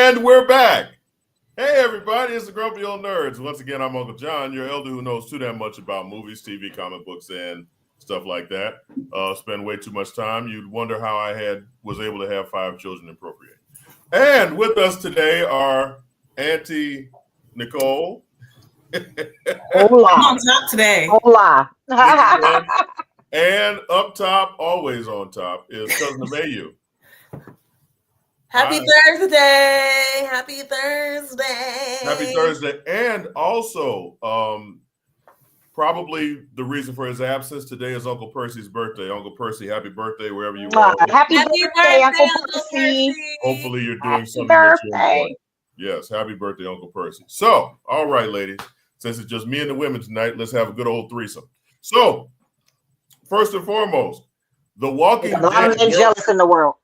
And we're back. Hey, everybody, it's the Grumpy Old Nerds. Once again, I'm Uncle John, your elder who knows too damn much about movies, TV, comic books, and stuff like that. Spend way too much time. You'd wonder how I was able to have 5 children and procreate. And with us today are Auntie Nicole. Hola. I'm on top today. Hola. And up top, always on top, is Cuzzin Amayou. Happy Thursday. Happy Thursday. Happy Thursday. And also, probably the reason for his absence today is Uncle Percy's birthday. Uncle Percy, happy birthday wherever you are. Happy birthday, Uncle Percy. Hopefully you're doing something birthday. that you enjoy. Yes, happy birthday, Uncle Percy. So, all right, ladies, since it's just me and the women tonight, let's have a good old threesome. So, first and foremost, The Walking Dead. A lot of men jealous in the world.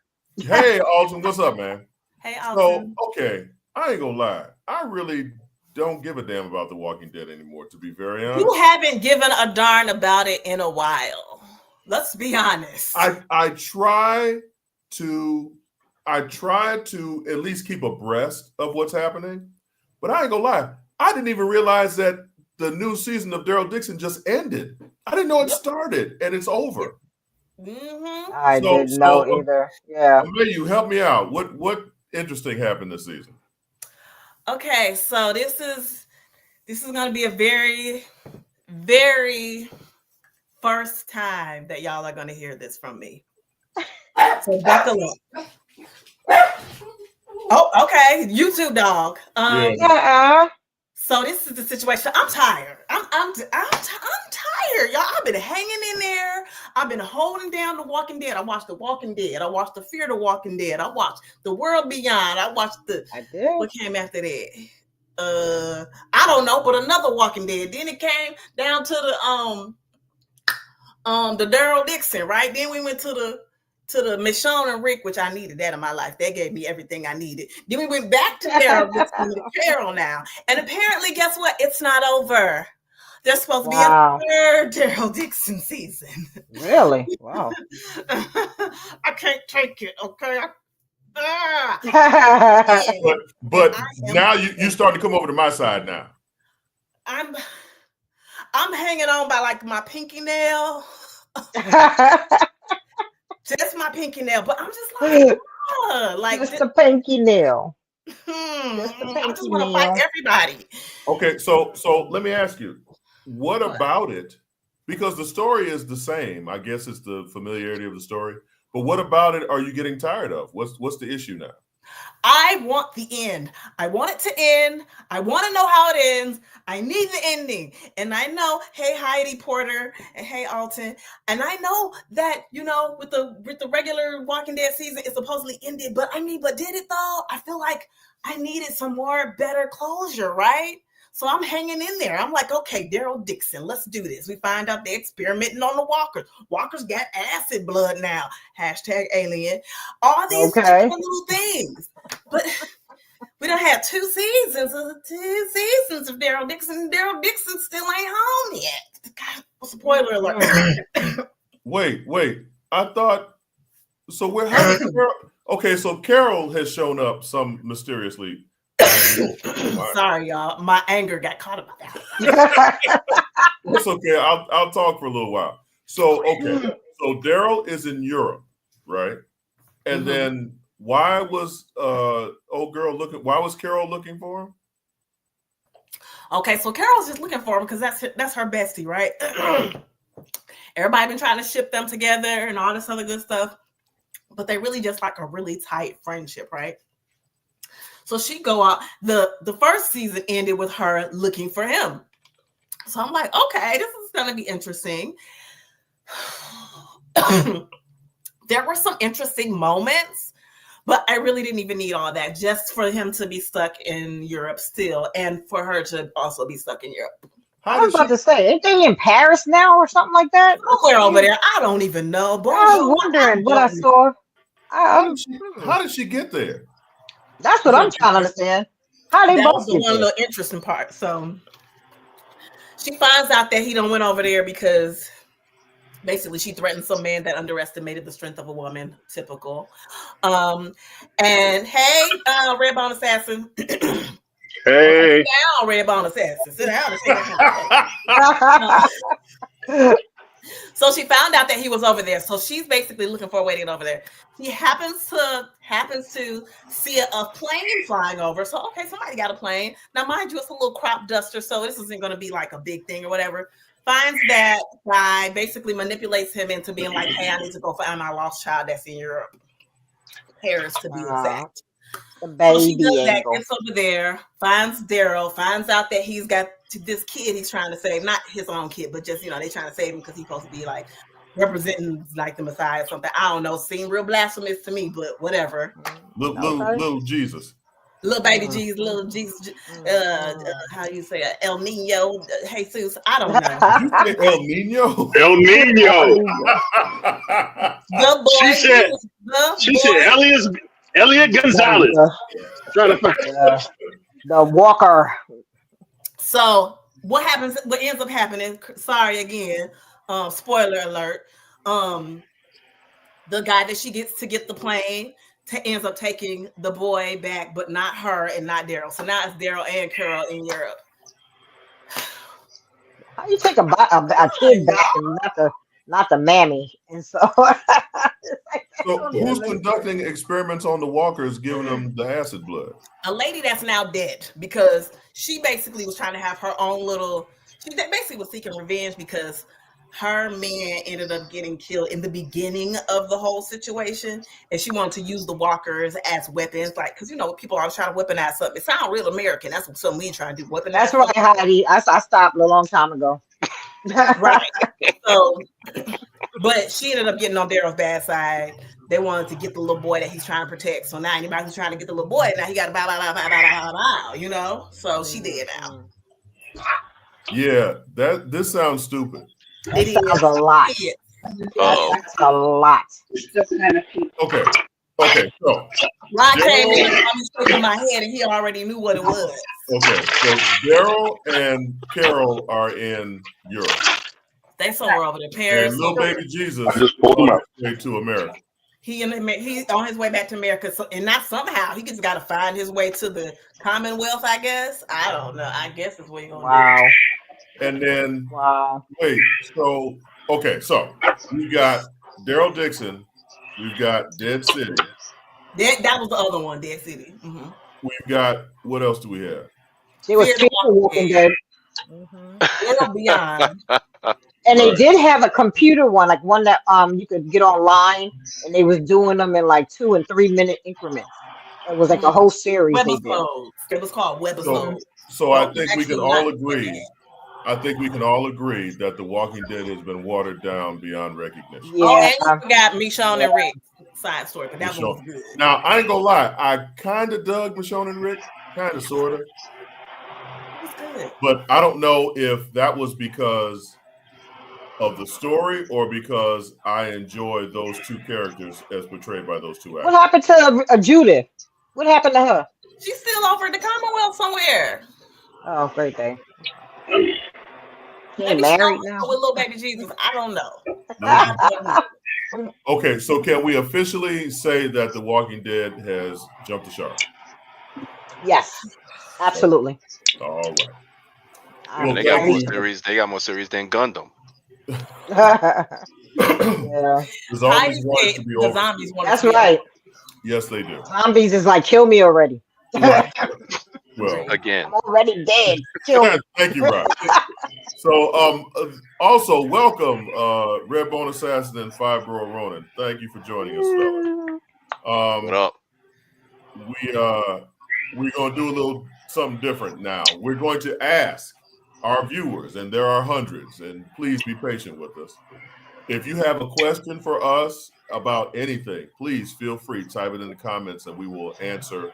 Hey, Alton, what's up, man? Hey, Alton. So, okay, I ain't gonna lie. I really don't give a damn about The Walking Dead anymore, to be very honest. You haven't given a darn about it in a while. Let's be honest. I try to at least keep abreast of what's happening, but I ain't gonna lie. I didn't even realize that the new season of Daryl Dixon just ended. I didn't know it started and it's over. Mm-hmm. I didn't know either. Yeah. You help me out. What interesting happened this season? Okay, so this is gonna be a very, very first time that y'all are gonna hear this from me. So buckle up. Oh, okay. You too, dog. So this is the situation. I'm tired. I'm tired, y'all. I've been hanging in there. I've been holding down The Walking Dead. I watched The Walking Dead. I watched The Fear the Walking Dead. I watched The World Beyond. I watched what came after that? I don't know, but another Walking Dead. Then it came down to the Daryl Dixon, right? Then we went to the Michonne and Rick, which I needed that in my life. That gave me everything I needed. Then we went back to Daryl Dixon to Carol now. And apparently, guess what? It's not over. There's supposed to be a third Daryl Dixon season. Really? Wow. I can't take it, okay? But now you starting to come over to my side now. I'm hanging on by like my pinky nail. Just my pinky nail, but I'm just like just the pinky nail. I just want to fight everybody. Okay, so let me ask you, what about it? Because the story is the same. I guess it's the familiarity of the story. But what about it are you getting tired of? What's the issue now? I want the end. I want it to end. I want to know how it ends. I need the ending. And I know, hey, Heidi Porter and hey, Alton. And I know that, with the regular Walking Dead season, it supposedly ended. But did it though? I feel like I needed some more better closure, right? So I'm hanging in there. I'm like, okay, Daryl Dixon, let's do this. We find out they're experimenting on the walkers. Walkers got acid blood now. #alien. All these little things. But we don't have 2 seasons of Daryl Dixon. Daryl Dixon still ain't home yet. God, spoiler alert. Wait. I thought so. Okay, so Carol has shown up some mysteriously. Sorry, y'all. My anger got caught up with that. It's okay. I'll talk for a little while. So okay. So Daryl is in Europe, right? And then why was why was Carol looking for him? Okay, so Carol's just looking for him because that's her bestie, right? Everybody been trying to ship them together and all this other good stuff, but they really just like a really tight friendship, right? So she go out. The first season ended with her looking for him. So I'm like, okay, this is gonna be interesting. There were some interesting moments, but I really didn't even need all that just for him to be stuck in Europe still, and for her to also be stuck in Europe. I was about to say, ain't they in Paris now or something like that? Somewhere over there. I don't even know. But I was wondering what I saw. How did she get there? That's what I'm trying to understand. How they both get there? That was the one little interesting part. So she finds out that he done went over there because Basically, she threatened some man that underestimated the strength of a woman. Typical. And hey, Red Bone Assassin. Hey. Sit down, Red Bone Assassin. Sit down and take So she found out that he was over there. So she's basically looking for a way to get over there. She happens to see a plane flying over. So okay, somebody got a plane. Now, mind you, it's a little crop duster, so this isn't going to be like a big thing or whatever. Finds that guy, basically manipulates him into being like, "Hey, I need to go find my lost child that's in Europe, Paris to be exact." The baby so she does that, angle. gets over there, finds Daryl, finds out that he's got this kid he's trying to save, not his own kid, but just, they trying to save him because he's supposed to be like representing like the Messiah or something. I don't know. Seemed real blasphemous to me, but whatever. Little Jesus. Little baby Jesus, little Jesus, how you say it? El Nino, Jesus, I don't know. You say El Nino? El Nino. The boy. She said Elliot Gonzalez. Trying to find the walker. So what ends up happening, sorry again, spoiler alert, the guy that she gets to get the plane ends up taking the boy back, but not her and not Daryl. So now it's Daryl and Carol in Europe. How you take a kid back and not the mammy? And so, so who's conducting experiments on the walkers, giving them the acid blood? A lady that's now dead, because she basically was trying to have her own she basically was seeking revenge because her man ended up getting killed in the beginning of the whole situation, and she wanted to use the walkers as weapons, like, because people always try to weaponize something. It sounds real American. That's what something we trying to do. Weaponize. That's right, Heidi. I stopped a long time ago. Right. So, but she ended up getting on Daryl's bad side. They wanted to get the little boy that he's trying to protect. So now anybody who's trying to get the little boy, now he got to bow. So she did now. Yeah, this sounds stupid. That sounds a lot. That's a lot. Okay, so Ron came in and stroking my head, and he already knew what it was. Okay, so Daryl and Carol are in Europe. They somewhere over there, Paris. And little baby Jesus just pulled him on out. his way to America. He's on his way back to America, and not somehow he just got to find his way to the Commonwealth. I guess I don't know. I guess is what you're gonna do. And then wait, so we got Daryl Dixon, we've got Dead City. That was the other one, Dead City. Mm-hmm. We've got, what else do we have? It was Walking Dead. Beyond. And they did have a computer one, like one that you could get online, and they was doing them in like 2 and 3 minute increments. It was like a whole series. Webisodes. It was called Webisodes. So I think we can all agree. I think we can all agree that The Walking Dead has been watered down beyond recognition. Yeah. Oh, and you forgot Michonne and Rick side story, but that one was good. Now, I ain't gonna lie, I kind of dug Michonne and Rick, kind of, sort of. But I don't know if that was because of the story or because I enjoy those two characters as portrayed by those two actors. What happened to Judith? What happened to her? She's still over at the Commonwealth somewhere. Oh, great day. Maybe married she's now with little baby Jesus. I don't know. Okay, so can we officially say that The Walking Dead has jumped the shark? Yes, absolutely. All right. Well, they got more series. They got more series than Gundam. Yeah. The zombies want it to be over. Zombies want That's to be right. over. Yes, they do. Zombies is like, kill me already. Right. Well, again, I'm already dead. Kill me. Thank you, Rob. So, also welcome, Red Bone Assassin and Five Bro Ronin. Thank you for joining us, fellas. what up? We're gonna do a little something different now. We're going to ask our viewers, and there are hundreds, and please be patient with us. If you have a question for us about anything, please feel free, type it in the comments, and we will answer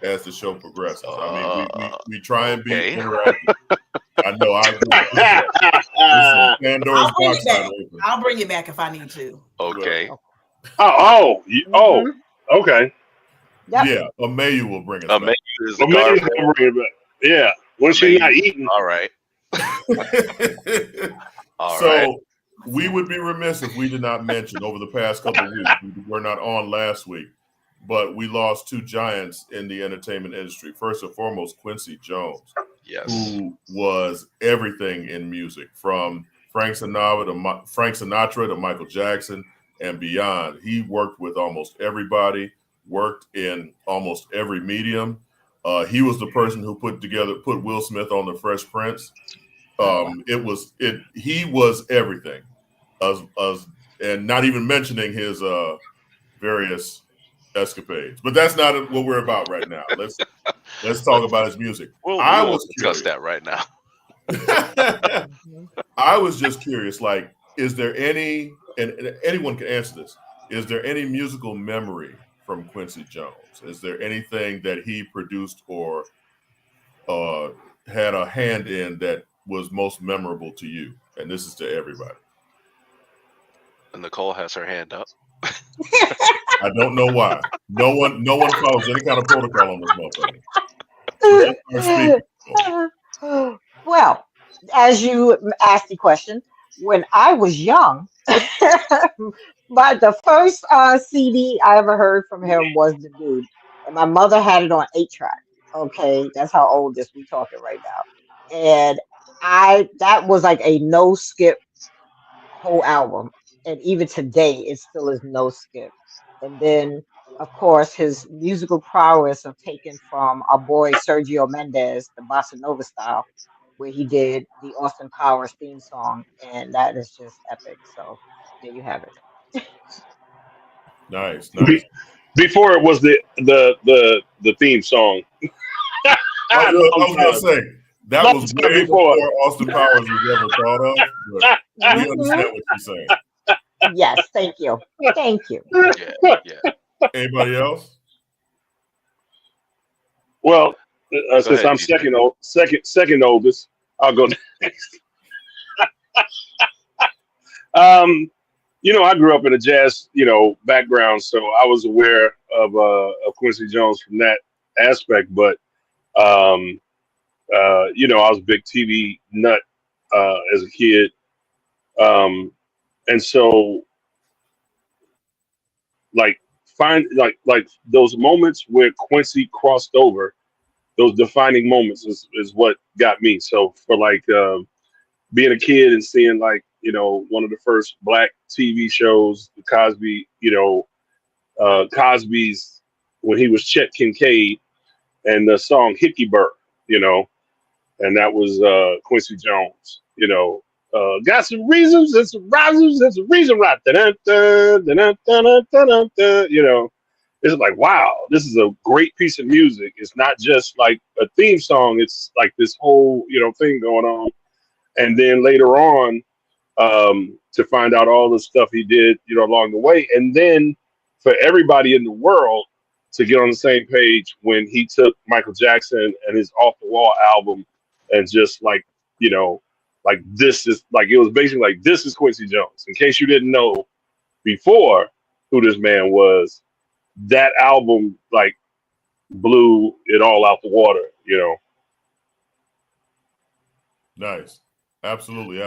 as the show progresses. I mean, we try and be interactive. I know I do. Pandora's box not open. I'll bring it back if I need to. Okay. Okay. Yep. Yeah, Amayou will bring it Amayou back. is the garbage. Bring it back. Yeah. When she not eating. All right. All so, right. we would be remiss if we did not mention over the past couple of weeks, we were not on last week, but we lost two giants in the entertainment industry. First and foremost, Quincy Jones, who was everything in music, from Frank Sinatra to Michael Jackson and beyond. He worked with almost everybody, worked in almost every medium. He was the person who put Will Smith on the Fresh Prince. He was everything, and not even mentioning his various escapades. But that's not what we're about right now. Let's talk about his music. I was discuss that right now. I was just curious, like, is there any, and anyone can answer this, is there any musical memory from Quincy Jones? Is there anything that he produced or had a hand in that was most memorable to you? And this is to everybody. And Nicole has her hand up. I don't know why. No one follows any kind of protocol on this motherfucker. Well, as you asked the question, when I was young, but the first CD I ever heard from him was The Dude, and my mother had it on 8-track. Okay, that's how old this we talking right now, and that was like a no skip whole album, and even today it still is no skip. And then, of course, his musical prowess of taking from our boy Sergio Mendes the bossa nova style, where he did the Austin Powers theme song, and that is just epic. So there you have it. Nice. Before it was the theme song. I was gonna say that was way before Austin Powers was ever thought of. But we understand what you're saying. Yes, thank you. Yeah. Anybody else? Well, since I'm second oldest, I'll go next. I grew up in a jazz, background, so I was aware of Quincy Jones from that aspect. But I was a big TV nut as a kid, and so like those moments where Quincy crossed over, those defining moments is what got me. So for being a kid and seeing one of the first black TV shows, the Cosby, Cosby's, when he was Chet Kincaid, and the song Hickey Burr, and that was Quincy Jones, got some reasons and some risers and some reason right. It's like, wow, this is a great piece of music. It's not just like a theme song. It's like this whole, thing going on. And then later on, to find out all the stuff he did, along the way. And then for everybody in the world to get on the same page when he took Michael Jackson and his Off the Wall album and just this is it was basically like, this is Quincy Jones. In case you didn't know before who this man was, that album blew it all out the water, Nice. Absolutely.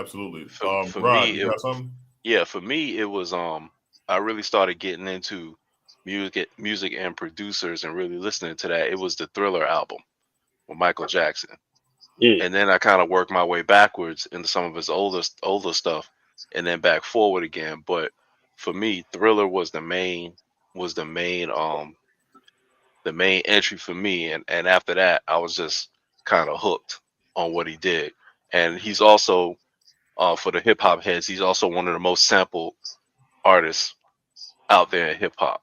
For Rod, me, you got something? Yeah, for me, it was I really started getting into music and producers and really listening to that. It was the Thriller album with Michael Jackson. And then I kind of worked my way backwards into some of his older stuff and then back forward again. But for me, Thriller was the main entry for me. And after that, I was just kind of hooked on what he did. And he's also, for the hip hop heads, he's also one of the most sampled artists out there in hip hop.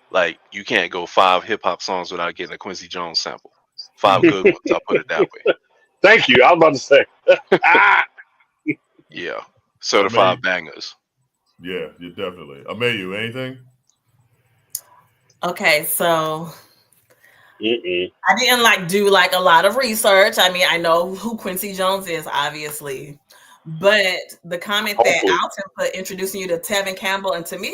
Like, you can't go 5 hip hop songs without getting a Quincy Jones sample. 5 good ones, I'll put it that way. Thank you. I was about to say. Yeah. Certified bangers. Yeah, you definitely. Amayou, anything? Okay, so I didn't do a lot of research. I mean, I know who Quincy Jones is, obviously, but the comment that Alton put introducing you to Tevin Campbell and Tamia,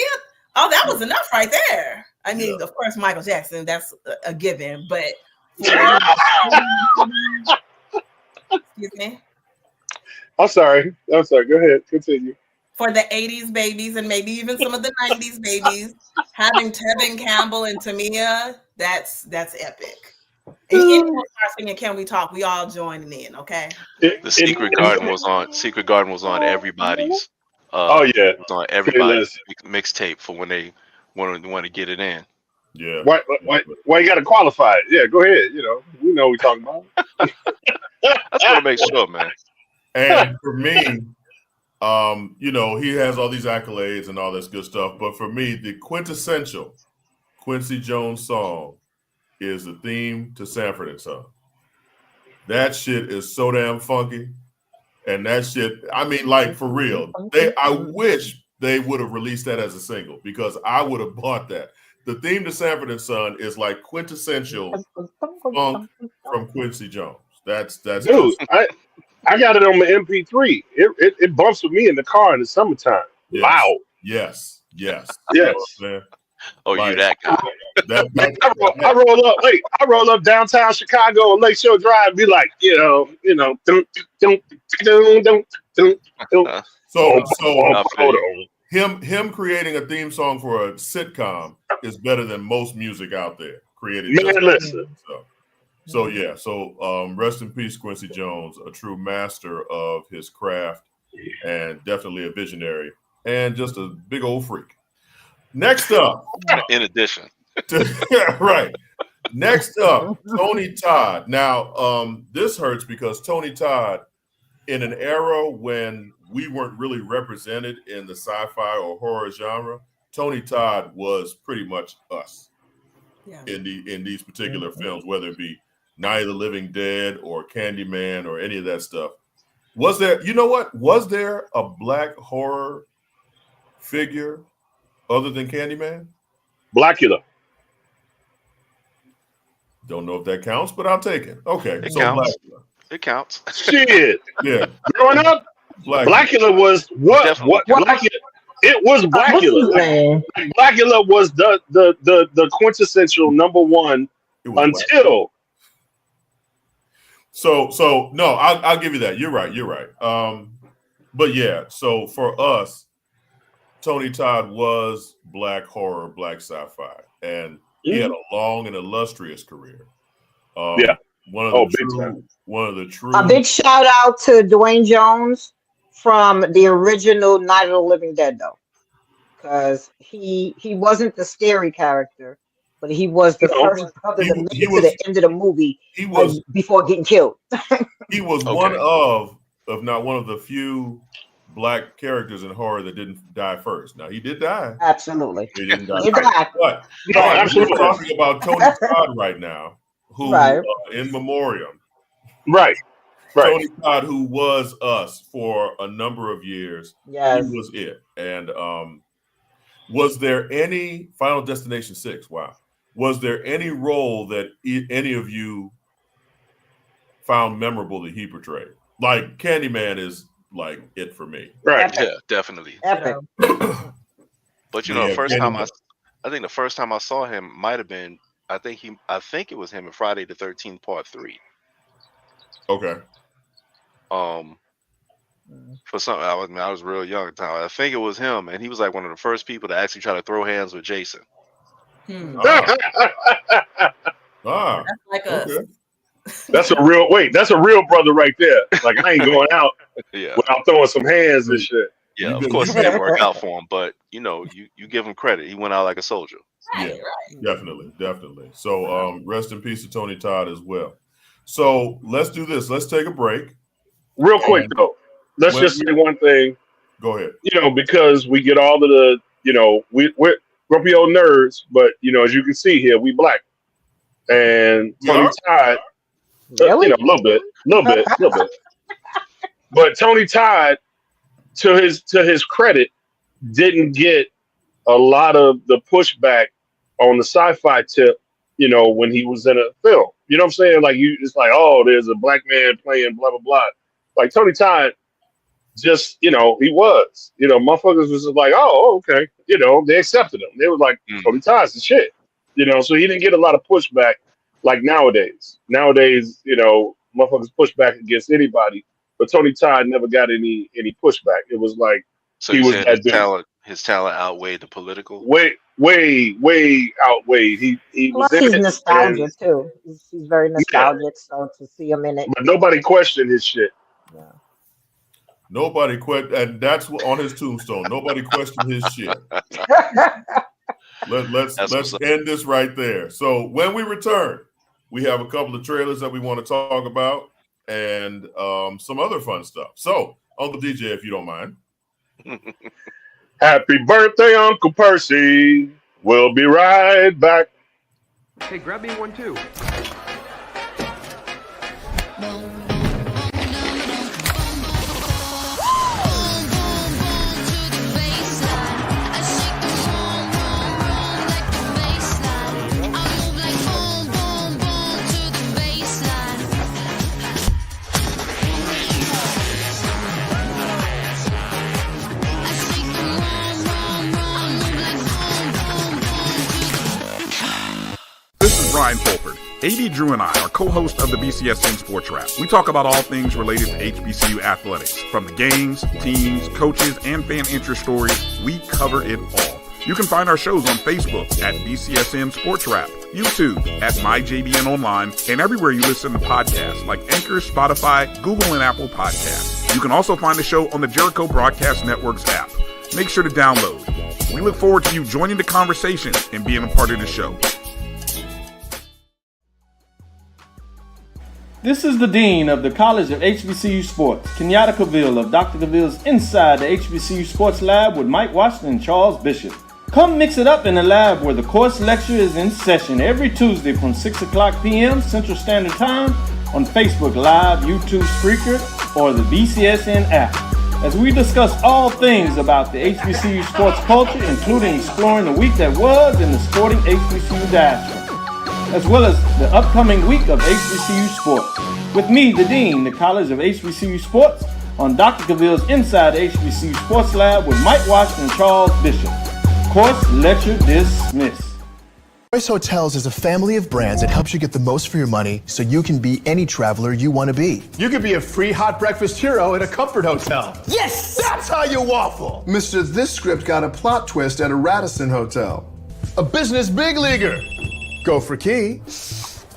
that was enough right there. I mean, of course, Michael Jackson, that's a given, but excuse me. I'm sorry. Go ahead. Continue. for the 80s babies and maybe even some of the 90s babies, having Tevin Campbell and Tamia, that's epic. And anyone starts singing "Can We Talk," we all joining in, okay? The Secret Garden was on. Secret Garden was on everybody's. Oh yeah, was on everybody's mixtape for when they want to get it in. Yeah. Why you got to qualify it? Yeah, go ahead. You know, we know what we're talking about. I just want to make sure, man. And for me, you know, he has all these accolades and all this good stuff. But for me, the quintessential Quincy Jones song is the theme to Sanford and Son. That shit is so damn funky. And that shit, I mean, like for real. I wish they would have released that as a single because I would have bought that. The theme to Sanford and Son is like quintessential funk from Quincy Jones. That's dude. I got it on my MP3. It bumps with me in the car in the summertime. Yes. Loud. Yes. Man. Oh, like, you that guy? I roll up downtown Chicago on Lakeshore Drive. Be like, you know. So him creating a theme song for a sitcom is better than most music out there created. Man, listen. So rest in peace, Quincy Jones, a true master of his craft and definitely a visionary and just a big old freak. Next up, in addition, right. Next up, Tony Todd. Now, this hurts because Tony Todd, in an era when we weren't really represented in the sci-fi or horror genre, Tony Todd was pretty much us in these particular films, whether it be Night of the Living Dead or Candyman or any of that stuff. Was there, you know what? Was there a black horror figure other than Candyman? Blackula. Don't know if that counts, but I'll take it. Okay. It counts. Blackula. It counts. Shit. Yeah. Growing up, Blackula was what? Definitely. What? Blackula. It was Blackula. Blackula was the quintessential number one until. So no, I'll give you that. You're right. But yeah, so for us, Tony Todd was black horror, black sci-fi, and he had a long and illustrious career. One of the true. A big shout out to Dwayne Jones from the original Night of the Living Dead, though, because he wasn't the scary character, but he was the first brother to make it to the end of the movie. He was before getting killed. He was one of not one of the few black characters in horror that didn't die first. Now he did die. Absolutely. He didn't die. Exactly. But we're talking about Tony Todd right now, who in memoriam. Right. Tony Todd, who was us for a number of years. Yes. He was it. And was there any Final Destination 6? Wow. Was there any role that any of you found memorable that he portrayed? Like Candyman is like it for me. Right. Epic. Yeah, definitely. Epic. But you know, I think the first time I saw him might have been, I think it was him in Friday the 13th Part 3. Okay. For something, I was real young at the time. I think it was him, and he was like one of the first people to actually try to throw hands with Jason. That's like That's a real brother right there. Like I ain't going out without throwing some hands and shit. Yeah, of course it didn't work out for him, but you know, you give him credit. He went out like a soldier. Yeah, definitely. So rest in peace to Tony Todd as well. So let's do this. Let's take a break. Real quick though. Let's just say one thing. Go ahead. You know, because we get all of the, you know, we're grumpy old nerds, but you know, as you can see here, we black. And Tony Todd, Really? you know, a little bit. But Tony Todd, to his credit, didn't get a lot of the pushback on the sci-fi tip, you know, when he was in a film. You know what I'm saying? Like it's like, oh, there's a black man playing blah blah blah. Like Tony Todd, just, you know, he was, you know, motherfuckers was just like, oh, okay, you know, they accepted him. They were like, Tony Todd's the shit, you know. So he didn't get a lot of pushback like nowadays. Nowadays, you know, motherfuckers push back against anybody, but Tony Todd never got any pushback. It was like, So he you was said that dude. his talent outweighed the political. Way outweighed. He was Plus, in he's it, and nostalgic too. He's very yeah, nostalgic. So to see him in it, but nobody questioned his shit. yeah. Nobody quit, and that's on his tombstone. Nobody questioned his shit. Let's end this right there. So when we return, we have a couple of trailers that we want to talk about and some other fun stuff. So, Uncle DJay, if you don't mind. Happy birthday, Uncle Percy. We'll be right back. Hey, grab me one too. This is Ryan Fulford. AD Drew and I are co-hosts of the BCSN Sports Wrap. We talk about all things related to HBCU athletics. From the games, teams, coaches, and fan interest stories, we cover it all. You can find our shows on Facebook at BCSN Sports Wrap, YouTube at MyJBN Online, and everywhere you listen to podcasts like Anchor, Spotify, Google, and Apple Podcasts. You can also find the show on the Jericho Broadcast Network's app. Make sure to download. We look forward to you joining the conversation and being a part of the show. This is the Dean of the College of HBCU Sports, Kenyatta Cavill of Dr. Cavill's Inside the HBCU Sports Lab with Mike Washington and Charles Bishop. Come mix it up in the lab where the course lecture is in session every Tuesday from 6 o'clock p.m. Central Standard Time on Facebook Live, YouTube Spreaker, or the BCSN app, as we discuss all things about the HBCU sports culture, including exploring the week that was in the sporting HBCU diaspora, as well as the upcoming week of HBCU sports. With me, the Dean, the College of HBCU Sports, on Dr. Cavill's Inside the HBCU Sports Lab with Mike Washington and Charles Bishop. Course lecture dismissed. Choice Hotels is a family of brands that helps you get the most for your money so you can be any traveler you want to be. You could be a free hot breakfast hero at a comfort hotel. Yes! That's how you waffle! Mr. This script got a plot twist at a Radisson hotel. A business big leaguer. Go for key.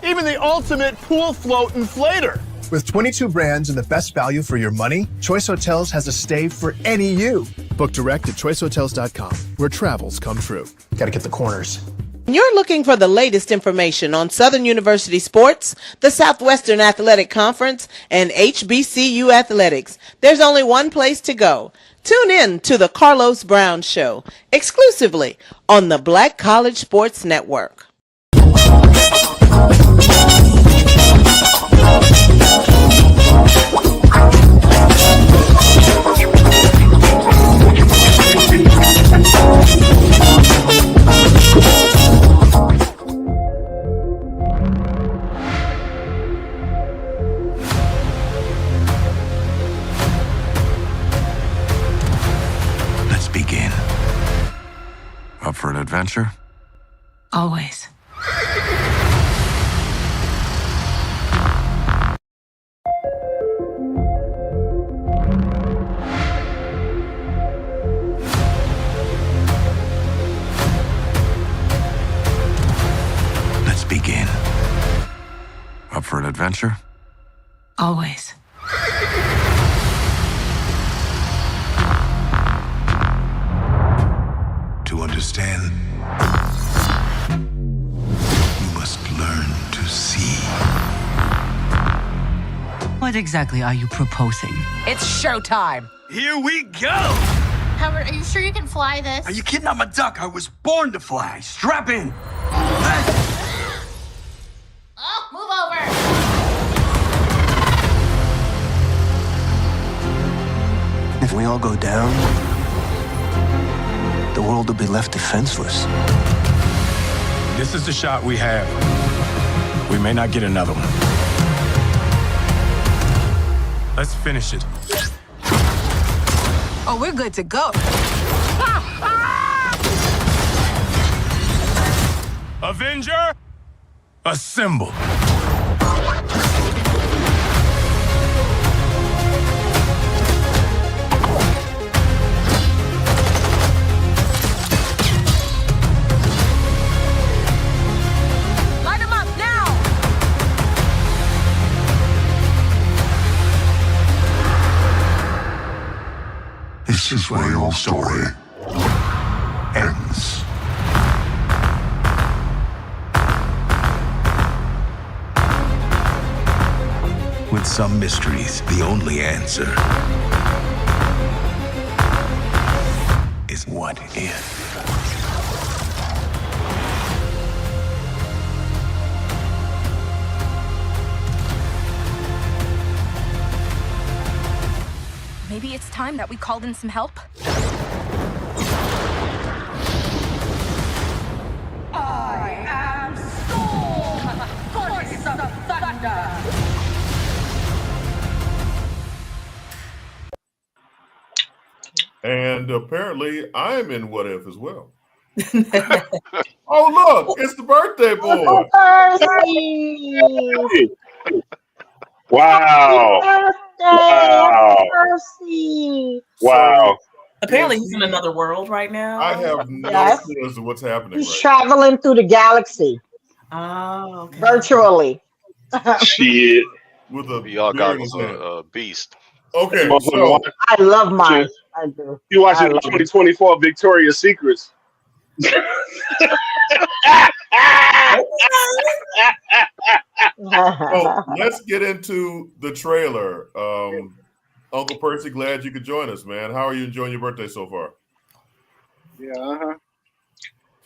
Even the ultimate pool float inflator. With 22 brands and the best value for your money, Choice Hotels has a stay for any you. Book direct at choicehotels.com, where travels come true. Gotta get the corners. You're looking for the latest information on Southern University sports, the Southwestern Athletic Conference, and HBCU athletics. There's only one place to go. Tune in to the Carlos Brown Show, exclusively on the Black College Sports Network. Let's begin. Up for an adventure? Always. Let's begin. Up for an adventure? Always. To understand, you must learn to see. What exactly are you proposing? It's showtime. Here we go! Howard, are you sure you can fly this? Are you kidding? I'm a duck. I was born to fly. Strap in. Oh, move over. If we all go down, the world will be left defenseless. This is the shot we have. We may not get another one. Let's finish it. Oh, we're good to go. Avenger, assemble. This is where your story ends. With some mysteries, the only answer is what if? Maybe it's time that we called in some help? I am Storm, Goddess of Thunder. And apparently, I'm in What If as well. Oh, look, it's the birthday boy. Uncle Percy. Wow. Happy birthday, Wow. Uncle Percy. Wow. Apparently, he's in another world right now. I have no Yes. clue as to what's happening He's right traveling through the galaxy Oh, okay. virtually. Shit. now. With a VR beer in goggles his hand. are beast. Okay, Motherfucker so watch- I love mine. I do. You watching I the love it. 2024 Victoria's Secrets? so let's get into the trailer. Uncle Percy, glad you could join us, man. How are you enjoying your birthday so far? Yeah,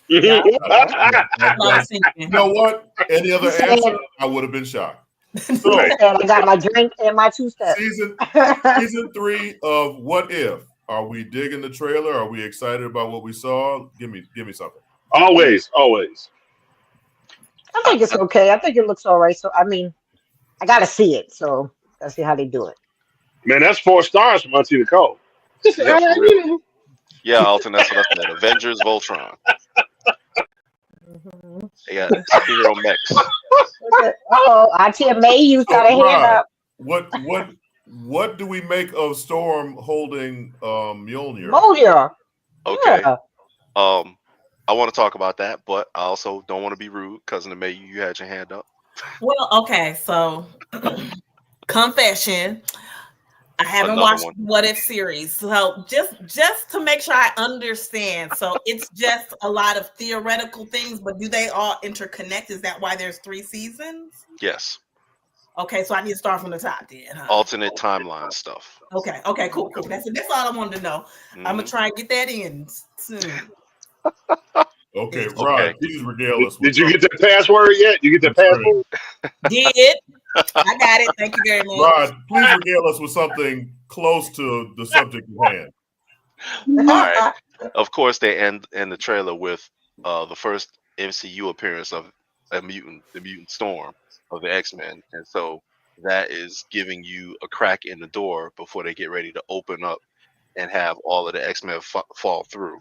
Yeah. You know what? Any other He said- answer, I would have been shocked. So, And I got my drink and my 2 steps. season 3 of What If. Are we digging the trailer? Are we excited about what we saw? Give me something. Always. I think it's okay. I think it looks all right. So I mean, I gotta see it. So let's see how they do it. Man, that's 4 stars from Auntie Nicole. Yeah, for real. Yeah, Alton, that's what I said. Avengers, Voltron. They got superhero mechs. Oh, Auntie Amayou got a hand Right. up. What do we make of Storm holding Mjolnir? Mjolnir. Okay. Yeah. I want to talk about that, but I also don't want to be rude. Cousin Amayou, you had your hand up. Well, okay, so confession. I haven't Another watched one. What If series. So just to make sure I understand. So it's just a lot of theoretical things, but do they all interconnect? Is that why there's 3 seasons? Yes. Okay, so I need to start from the top then. Huh? Alternate timeline stuff. Okay, cool. That's all I wanted to know. I'm gonna try and get that in soon. Okay, Rod, please regale us. Did you get that password yet? You get that password? Did. I got it. Thank you very much. Rod, please regale us with something close to the subject at hand. All right. Of course, they end the trailer with the first MCU appearance of the mutant Storm of the X-Men, and so that is giving you a crack in the door before they get ready to open up and have all of the X-Men fall through.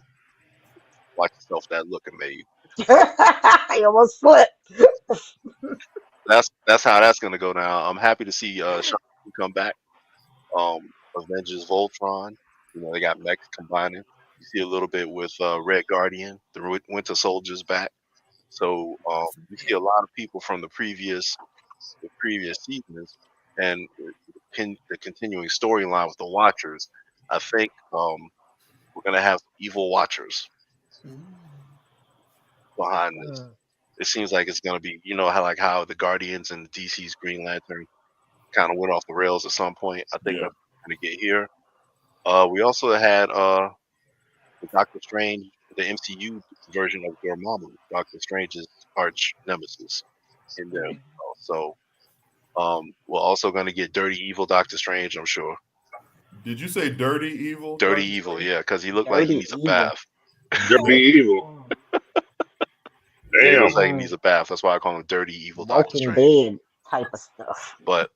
Watch yourself that look at me. I almost slipped. That's how that's gonna go down. I'm happy to see Sean come back. Avengers Voltron. You know, they got mechs combining. You see a little bit with Red Guardian, the Winter Soldier's back. So you see a lot of people from the previous seasons, and the continuing storyline with the Watchers. I think we're gonna have evil Watchers behind this. It seems like it's gonna be, you know, how the Guardians and DC's Green Lantern kind of went off the rails at some point. I think that's gonna get here. We also had the Doctor Strange, the MCU version of Dormammu, Doctor Strange's arch nemesis in there. So we're also gonna get Dirty Evil Doctor Strange, I'm sure. Did you say Dirty Evil? Dirty Evil, yeah, because he looked like he needs a bath. Dirty Evil. He Damn. looks like he needs a bath. That's why I call him Dirty Evil Doctor Walking Strange. Dead type of stuff. But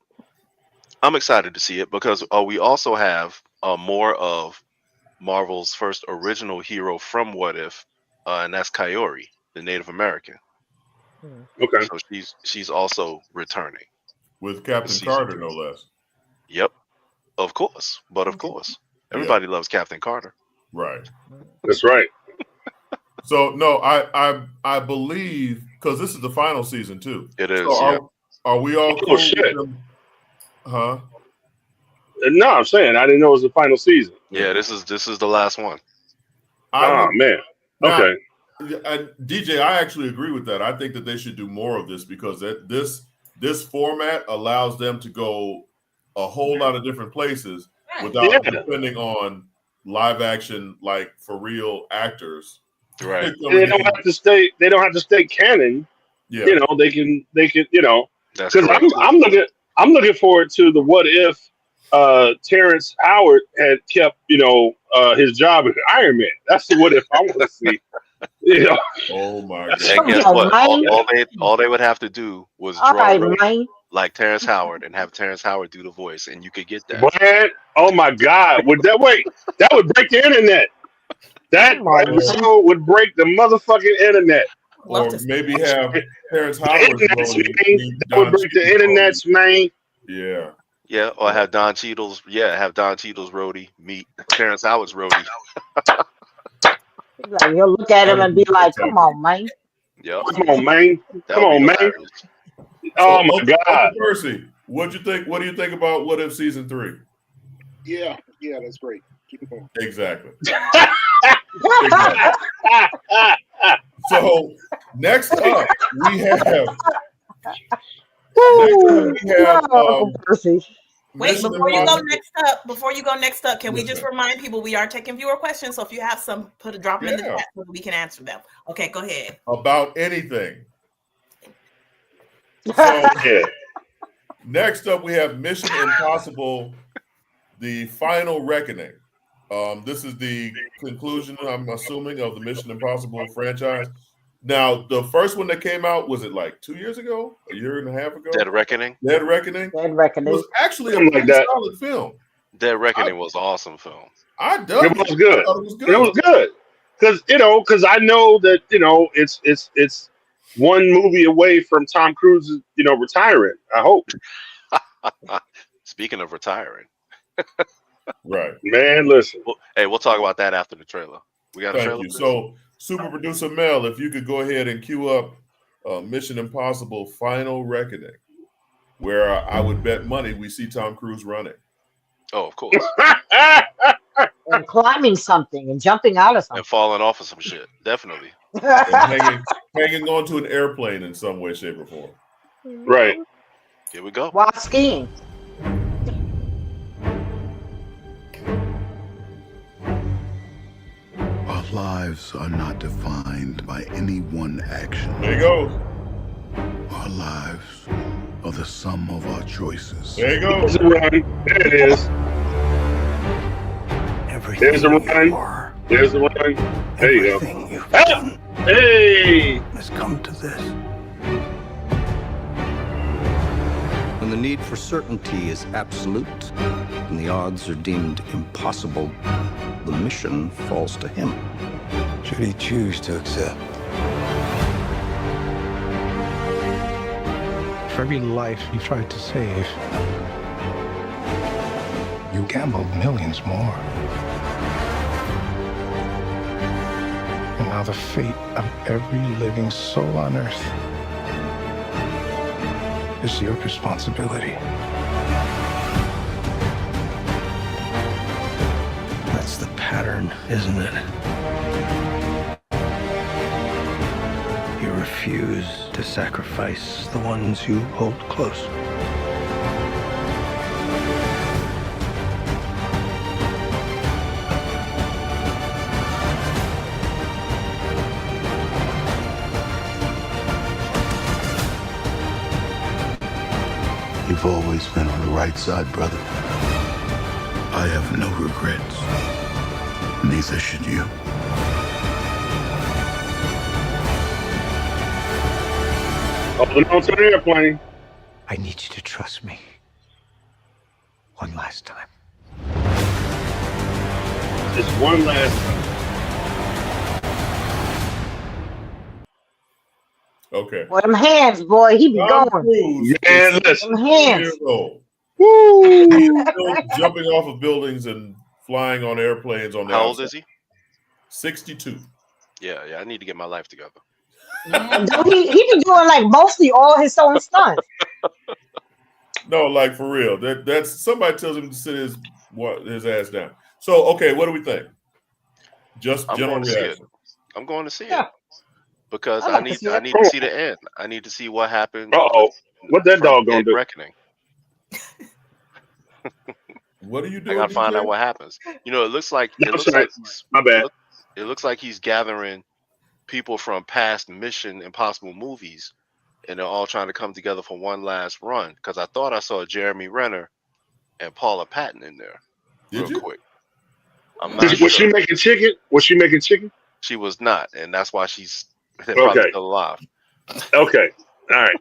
I'm excited to see it because we also have more of Marvel's first original hero from What If, and that's Coyote, the Native American. Okay. So she's also returning with Captain Season Carter, 3. no less. Yep, of course. But of course, everybody loves Captain Carter. Right. That's right. So no, I believe because this is the final season too. It is. So Yeah. are we all Oh, cool shit. with them? Huh? No, I'm saying I didn't know it was the final season. Yeah, this is the last one. Man. Now, Okay. DJ, I actually agree with that. I think that they should do more of this because this format allows them to go a whole lot of different places without depending on live action, like for real actors. Right. They don't have to stay. They don't have to stay canon. Yeah. You know, they can. You know, that's because I'm looking forward to the what if Terrence Howard had kept his job as Iron Man. That's the what if I want to see. You know. Oh my God. And guess what? All they would have to do was draw like Terrence Howard and have Terrence Howard do the voice, and you could get that. What? Oh my God! That would break the internet. That episode would break the motherfucking internet. Or maybe have Terrence Howard. That would break the internet's man. Yeah. Yeah, or have Don Cheadle's roadie meet Terrence Howard's roadie. Like, he'll look at him and be like, "Come on, man." Yeah. Come on, man. Come on, man. Oh my God. Percy, what do you think? What do you think about What If Season 3? Yeah, that's great. Keep it going. Exactly. So next up we have. Percy. Wait, before you go next up, can we just remind people we are taking viewer questions? So if you have some, drop them in the chat so we can answer them. Okay, go ahead. About anything. So next up we have Mission Impossible: The Final Reckoning. This is the conclusion, I'm assuming, of the Mission Impossible franchise. Now, the first one that came out, was it like 2 years ago? A year and a half ago? Dead Reckoning? Dead Reckoning? Dead Reckoning. It was actually a pretty solid film. Dead Reckoning was an awesome film. It was good. It was good. Because I know that, it's one movie away from Tom Cruise, retiring, I hope. Speaking of retiring. Right. Man, listen. We'll talk about that after the trailer. We got a trailer. Thank you. So, Super Producer Mel, if you could go ahead and cue up Mission Impossible: Final Reckoning, where I would bet money we see Tom Cruise running. Oh, of course. And climbing something and jumping out of something. And falling off of some shit. Definitely. And hanging onto an airplane in some way, shape, or form. Right. Here we go. While skiing. Our lives are not defined by any one action. There you go. Our lives are the sum of our choices. There you go. There's a run. There it is. There's a run. There's a run. There you go. Hey! Has come to this. When the need for certainty is absolute and the odds are deemed impossible, the mission falls to him. Should he choose to accept? For every life you tried to save, you gambled millions more. And now the fate of every living soul on Earth is your responsibility. That's the pattern, isn't it? You refuse to sacrifice the ones you hold close. You've always been on the right side, brother. I have no regrets. Neither should you. Holding on to the airplane. I need you to trust me. One last time. Just one last time. Okay. Well, them hands, boy, he be Tom going. Cruise Man, is listen. 60 hands. years old. Woo! He's still jumping off of buildings and flying on airplanes on the How old outside. is he? 62. Yeah, I need to get my life together. And he be doing like mostly all his own stunts. No, like for real. That's somebody tells him to sit his ass down. So okay, what do we think? Just I'm general going to see it. reaction. I'm going to see it Yeah, because I I like to need see I it. need to see the end. I need to see what happened with What that from dog gonna Ed do? Reckoning. What are you I doing, gotta find out DJ? what happens. You know, it looks like No, sorry. My bad. it looks like he's gathering people from past Mission Impossible movies, and they're all trying to come together for one last run. Because I thought I saw Jeremy Renner and Paula Patton in there, Did real you? quick. I'm not Was she sure. making chicken? Was she making chicken? She was not, and that's why they're Okay. probably still alive. Okay. All right.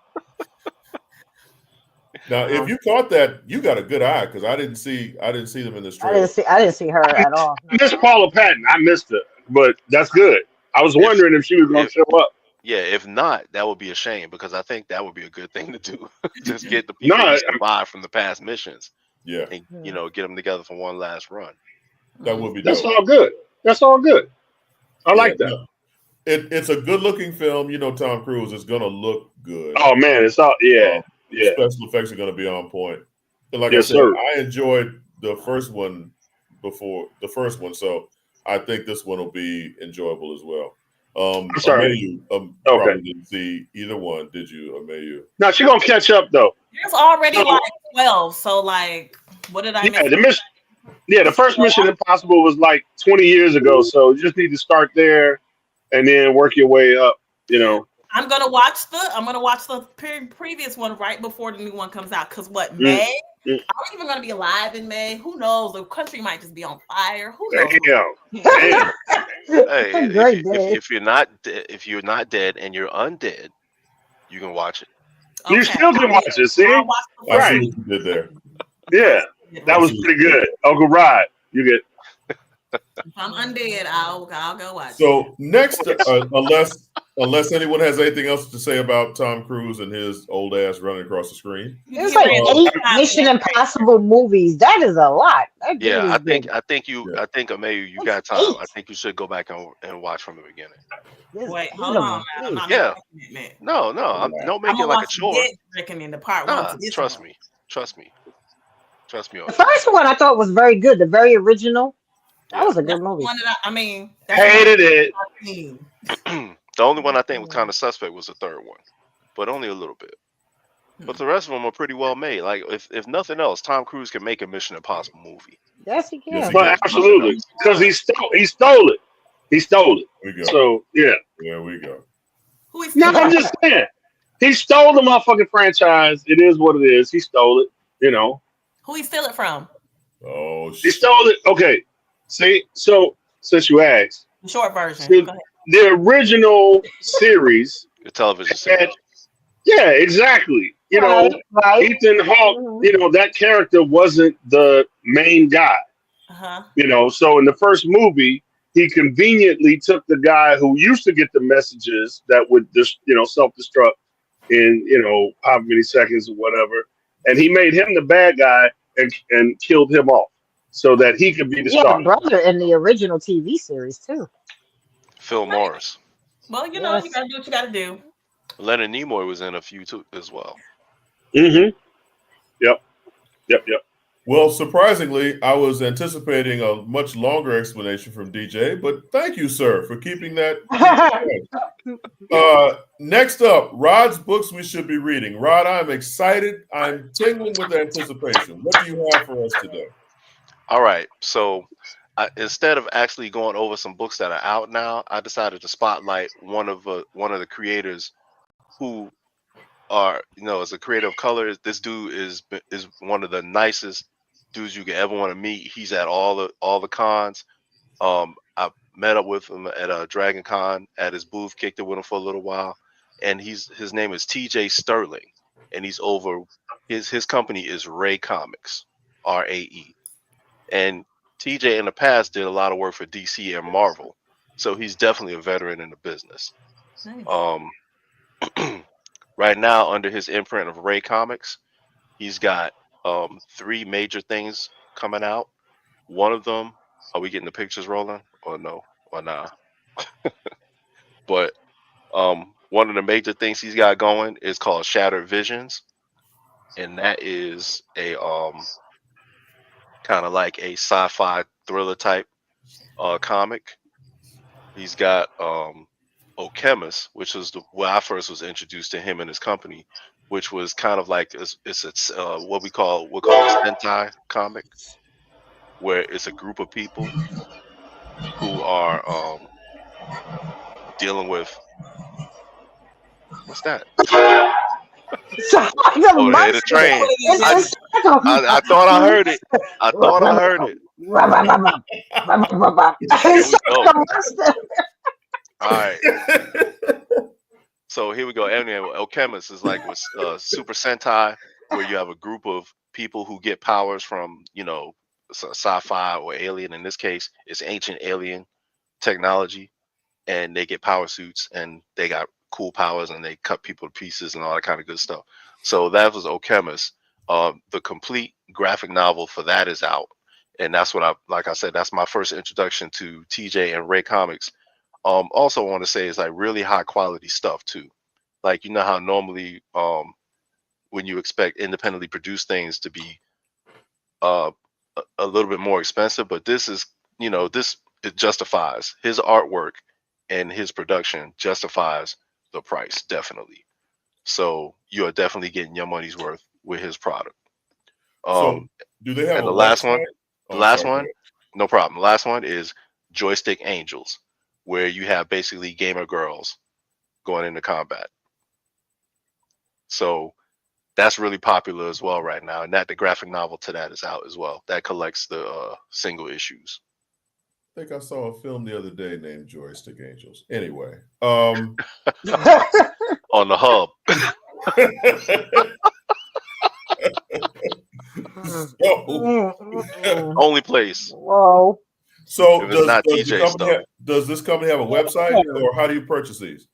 Now, if you caught that, you got a good eye because I didn't see them in this I trailer. didn't see her at all. I missed Paula Patton. I missed her, but that's good. I was wondering if she was going to show up. Yeah, if not, that would be a shame because I think that would be a good thing to do. Just get the people No, who survived from the past missions, Yeah, and get them together for one last run. that would be That's dope. all good. That's all good. I like that. No. It's a good looking film. You know, Tom Cruise is gonna look good. Oh man, it's all yeah. Special effects are gonna be on point. And like Yes, I said, sir. I enjoyed the first one so I think this one will be enjoyable as well. I'm sorry. Amayou, probably didn't see either one, did you, Amayou? No, she's gonna catch up though. There's already like 12. So like, what did I miss? The mission. Yeah, the first Mission Impossible was like 20 years ago, so you just need to start there and then work your way up. You know. I'm gonna watch the previous one right before the new one comes out. Cause May? Are we even gonna be alive in May? Who knows? The country might just be on fire. Who knows? Damn. Hey, if you're not dead and you're undead, you can watch it. You still can watch it. See, I right? see what you did there. Yeah, that was pretty good. Uncle Rod, you get. If I'm undead, I'll go watch. So next, unless anyone has anything else to say about Tom Cruise and his old ass running across the screen, There's like 8 Mission Impossible movies. That is a lot. That Yeah, dude I is think big. Amayou, you got time. I think you should go back and watch from the beginning. Wait, hold on. I'm not Yeah. making it. No, don't make I'm it like a watch chore. recommend the part Nah, 1 to this trust one. me. Trust me on The it. first one I thought was very good. The very original. That was a good movie. One that that's Hated it. The only one I think was kind of suspect was the third one, but only a little bit. But the rest of them are pretty well made. Like if nothing else, Tom Cruise can make a Mission Impossible movie. Yes, he can. Yes, he But absolutely, because he stole it. He stole it. There we go. So yeah. There we go. Who is No, I'm just saying. He stole the motherfucking franchise. It is what it is. He stole it. You know. Who he steal it from? Oh, He stole it. Okay. See, so since you asked, The short version. the, Go ahead. the original series. The television series. Yeah, exactly. You know, Ethan Hawke, you know, that character wasn't the main guy. You know, so in the first movie, he conveniently took the guy who used to get the messages that would just, self-destruct in, how many seconds or whatever. And he made him the bad guy and killed him off so that he could be the star. Brother in the original TV series too. Phil Morris. Well, you know, you gotta do what you gotta do. Leonard Nimoy was in a few too as well. Mm-hmm. Yep. Well, surprisingly, I was anticipating a much longer explanation from DJ, but thank you, sir, for keeping that. Next up, Rod's books we should be reading. Rod, I'm excited. I'm tingling with anticipation. What do you have for us today? All right. So instead of actually going over some books that are out now, I decided to spotlight one of the creators who are, as a creator of color. This dude is one of the nicest dudes you could ever want to meet. He's at all the cons. I met up with him at a Dragon Con at his booth, kicked it with him for a little while, and his name is TJ Sterling, and he's over his company is Ray Comics, RAE, and TJ in the past did a lot of work for DC and Marvel, so he's definitely a veteran in the business. Nice. Right now, under his imprint of Ray Comics, he's got 3 major things coming out. One of them, are we getting the pictures rolling or no or nah? But one of the major things he's got going is called Shattered Visions, and that is a kind of like a sci-fi thriller type comic. He's got Alchemist, which was where I first was introduced to him and his company, which was kind of like it's what we call a Sentai comic, where it's a group of people who are dealing with what's that? Oh, they had a train. I thought I heard it. I thought I heard it. Here we go. All right. So here we go. Anyway, Alchemist is like with Super Sentai, where you have a group of people who get powers from, sci-fi or alien. In this case, it's ancient alien technology, and they get power suits, and they got cool powers, and they cut people to pieces and all that kind of good stuff. So that was Alchemist. The complete graphic novel for that is out, and that's what like I said, that's my first introduction to TJ and Ray Comics. Also want to say is like really high quality stuff too. Like, you know how normally when you expect independently produced things to be a little bit more expensive, but this is, it justifies his artwork and his production justifies the price, definitely. So you are definitely getting your money's worth with his product. So do they have and a the last website? one? No problem. The last one is Joystick Angels, where you have basically gamer girls going into combat. So that's really popular as well right now, and the graphic novel to that is out as well. That collects the single issues. I think I saw a film the other day named Joystick Angels. Anyway, on the hub. Only place. Whoa. So if it's not does DJ does this company have a website, or how do you purchase these?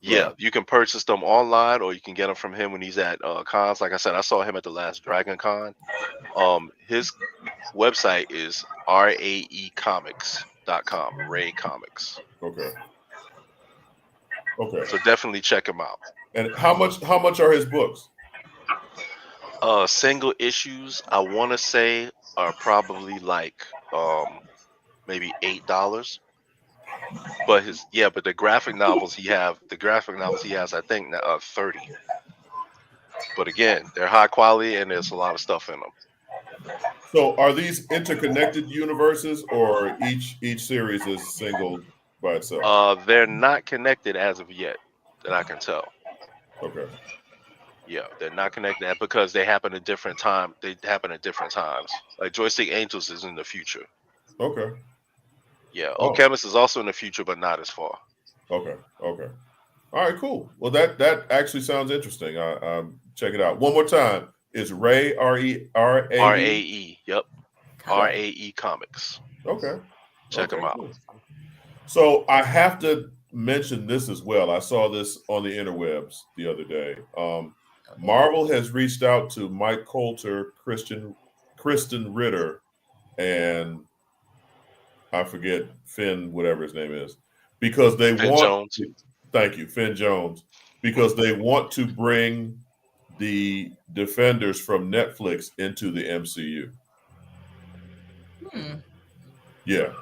Yeah, you can purchase them online, or you can get them from him when he's at cons. Like I said, I saw him at the last Dragon Con. His website is raecomics.com. Ray Comics. Okay. So definitely check him out. And how much are his books? Single issues, I want to say, are probably like maybe $8. But the graphic novels he has, I think, 30. But again, they're high quality and there's a lot of stuff in them. So are these interconnected universes, or each series is single by itself? They're not connected as of yet, that I can tell. Okay. Yeah, they're not connected because they happen at different times. Like Joystick Angels is in the future. Okay. Yeah, Alchemist is also in the future, but not as far. Okay. All right, cool. Well, that actually sounds interesting. I check it out one more time. It's Ray RAE. Yep. RAE Comics. Okay. Check them out. Cool. So I have to mention this as well. I saw this on the interwebs the other day. Marvel has reached out to Mike Coulter, Kristen Ritter, and I forget Finn, whatever his name is, because they Finn want. Jones. Thank you, Finn Jones, because they want to bring the Defenders from Netflix into the MCU. Yeah.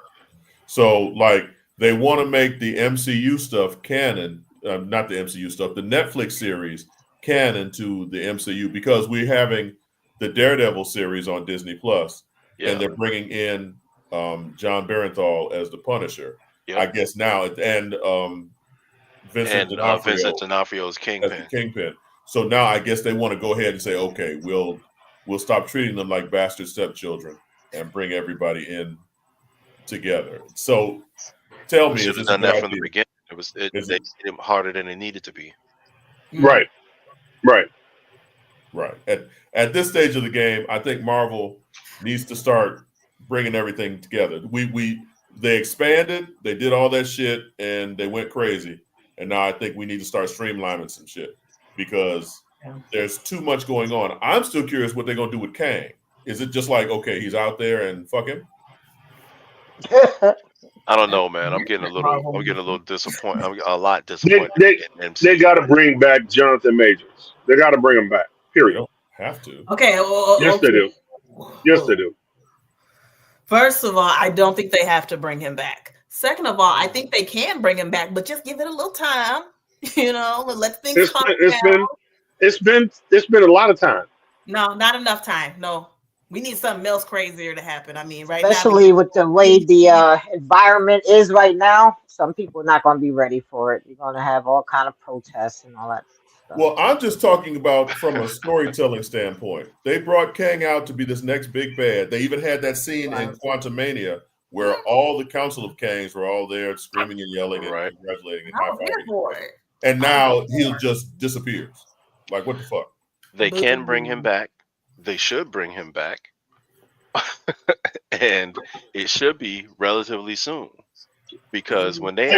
So, like, they want to make the MCU stuff canon, not the MCU stuff, the Netflix series canon to the MCU, because we're having the Daredevil series on Disney Plus, and they're bringing in John Barenthal as the Punisher. Yep. I guess now, and Vincent D'Onofrio's Kingpin. As the Kingpin. So now I guess they want to go ahead and say, okay, we'll stop treating them like bastard stepchildren and bring everybody in together. So tell me, should have done that from the beginning. They made it harder than it needed to be. Right. At this stage of the game, I think Marvel needs to start bringing everything together. They expanded, they did all that shit, and they went crazy. And now I think we need to start streamlining some shit, because there's too much going on. I'm still curious what they're gonna do with Kang. Is it just like, okay, he's out there and fuck him? I don't know, man. I'm getting a little disappointed. I'm a lot disappointed. They got to bring back Jonathan Majors. They got to bring him back. Period. have to. Okay. Yes, they do. Yes, they do. First of all, I don't think they have to bring him back. Second of all, I think they can bring him back, but just give it a little time. Let things calm down. It's been a lot of time. No, not enough time. No, we need something else crazier to happen. I mean, right Especially now, with the way the environment is right now, some people are not going to be ready for it. You're going to have all kind of protests and all that stuff. Well, I'm just talking about from a storytelling standpoint. They brought Kang out to be this next big bad. They even had that scene in Quantumania where all the Council of Kangs were all there screaming and yelling and congratulating and high-fiving. And now he just disappears. Like, what the fuck? They can bring him back. They should bring him back. And it should be relatively soon. Because when they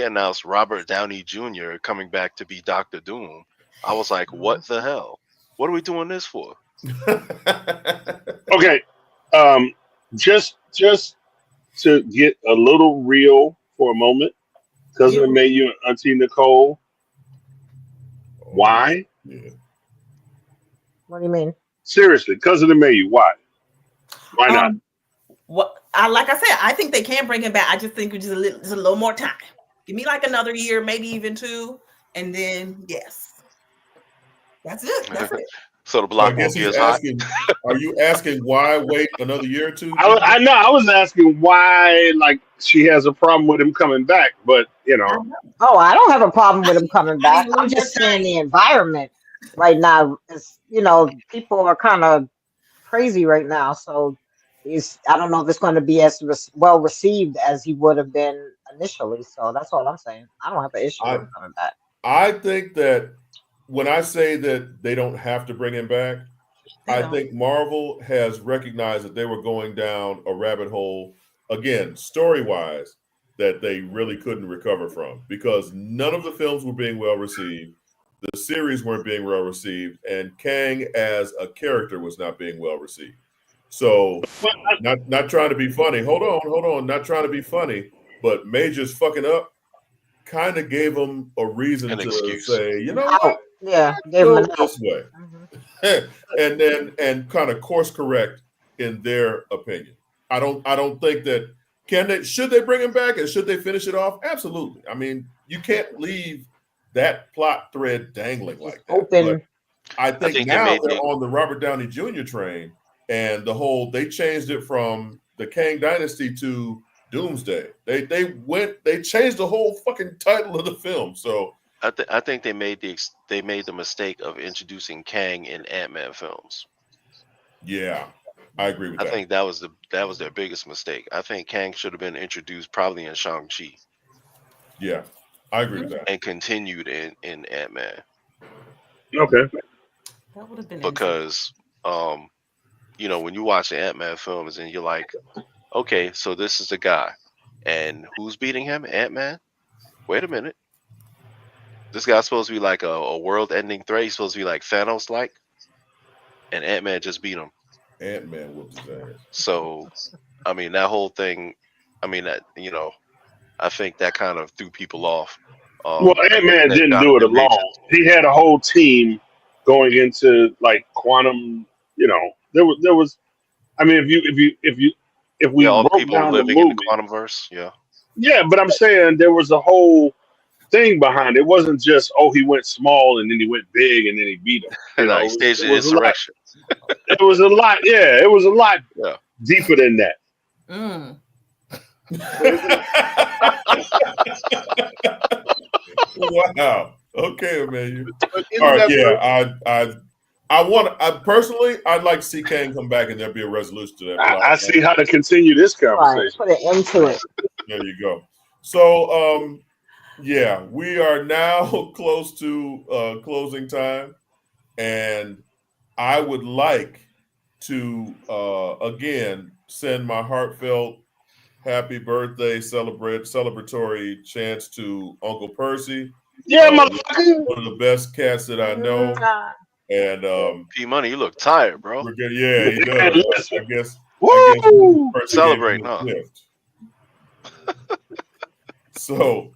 announced Robert Downey Jr. coming back to be Dr. Doom, I was like, what the hell? What are we doing this for? Okay. Just to get a little real for a moment, Cuzzin Amayou and Auntie Nicole. Why? Yeah. What do you mean? Seriously, Cuzzin Amayou, why? Why not? Like I said, I think they can bring him back. I just think just a little more time. Give me like another year, maybe even 2, and then yes, that's it. That's it. So the block won't be as hot. Are you asking why wait another year or 2? I know. I was asking why, like, she has a problem with him coming back, but Oh, I don't have a problem with him coming back. I'm just saying the environment right now is, people are kind of crazy right now. So I don't know if it's going to be as well received as he would have been initially. So that's all I'm saying. I don't have an issue with him coming back. I think that when I say that they don't have to bring him back, I think Marvel has recognized that they were going down a rabbit hole, again, story-wise, that they really couldn't recover from because none of the films were being well received. The series weren't being well received, and Kang as a character was not being well received. So, not trying to be funny. Hold on. Not trying to be funny, but Major's fucking up kind of gave him a reason to say, you know what? Yeah, gave him this way. and kind of course correct in their opinion. I don't think that should they bring him back and should they finish it off? Absolutely. I mean, you can't leave that plot thread dangling like that. Open. I think now they're on the Robert Downey Jr. train, and they changed it from the Kang Dynasty to Doomsday. They changed the whole fucking title of the film. So I think they made the mistake of introducing Kang in Ant-Man films. Yeah, I agree with that. I think that was their biggest mistake. I think Kang should have been introduced probably in Shang-Chi. Yeah, I agree with that. And continued in Ant-Man. Okay. That would have been because when you watch the Ant-Man films and you're like, okay, so this is the guy, and who's beating him? Ant-Man. Wait a minute. This guy's supposed to be like a world-ending threat. He's supposed to be like Thanos-like, and Ant-Man just beat him. Ant-Man whooped his ass. So, I mean, that whole thing. I mean, I think that kind of threw people off. Well, Ant-Man didn't do it alone. He had a whole team going into like quantum. There was. I mean, if we all the broke people down living the movie, in the quantum verse, yeah, but I'm saying there was a whole thing behind it. It wasn't just he went small and then he went big and then he beat him. He staged an insurrection. It was a lot. Yeah, it was a lot deeper than that. Wow. Okay, man. All right. Yeah. I'd like to see Kang come back and there be a resolution to that. I see how to continue this conversation. Put an end to it. There you go. So, we are now close to closing time, and I would like to again send my heartfelt happy birthday celebratory chants to Uncle Percy. Yeah, one of the best cats that I know. And P Money, you look tired, bro. Yeah, he does. I guess celebrate, huh? So,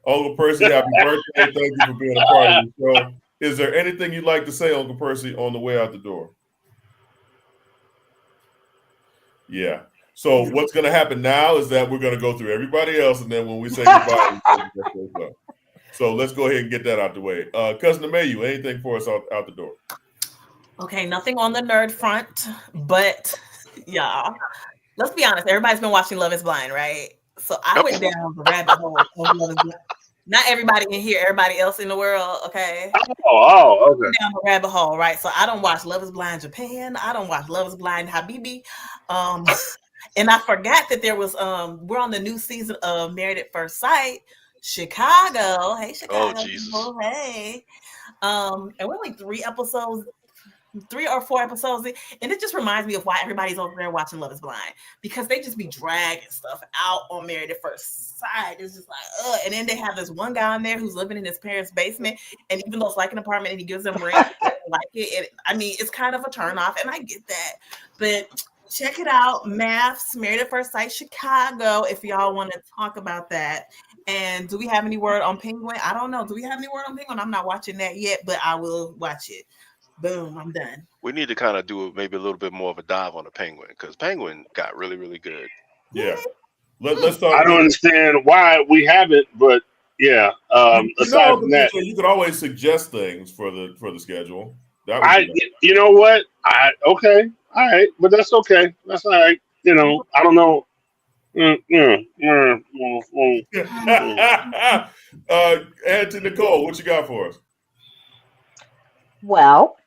Uncle Percy, happy birthday! Thank you for being a part of the show. Is there anything you'd like to say, Uncle Percy, on the way out the door? Yeah. So what's going to happen now is that we're going to go through everybody else, and then when we say goodbye, so let's go ahead and get that out the way. Cuzzin Amayou, anything for us out the door? Okay, nothing on the nerd front, but y'all, let's be honest. Everybody's been watching Love is Blind, right? So I went down the rabbit hole of Love is Blind. Not everybody in here, everybody else in the world, okay? Oh, okay. Down the rabbit hole, right? So I don't watch Love is Blind Japan. I don't watch Love is Blind Habibi. And I forgot that there was we're on the new season of Married at First Sight, Chicago. Hey, Chicago. Oh, Jesus. People. Hey. And we're like 3 or 4 episodes in, and it just reminds me of why everybody's over there watching Love is Blind, because they just be dragging stuff out on Married at First Sight. It's just like, ugh. And then they have this one guy on there who's living in his parents' basement, and even though it's like an apartment and he gives them rent, they don't like it. I mean, it's kind of a turnoff, and I get that. But check it out, Maths, Married at First Sight, Chicago, if y'all want to talk about that. And do we have any word on Penguin? I don't know. Do we have any word on Penguin? I'm not watching that yet, but I will watch it. Boom, I'm done. We need to kind of do maybe a little bit more of a dive on the Penguin, because Penguin got really, really good. Yeah. Let's talk. I don't understand why we haven't, but yeah. Aside from that, you could always suggest things for the schedule. You know what? Okay, all right, but that's okay. That's all right. You know, I don't know. Auntie Nicole, what you got for us? Well,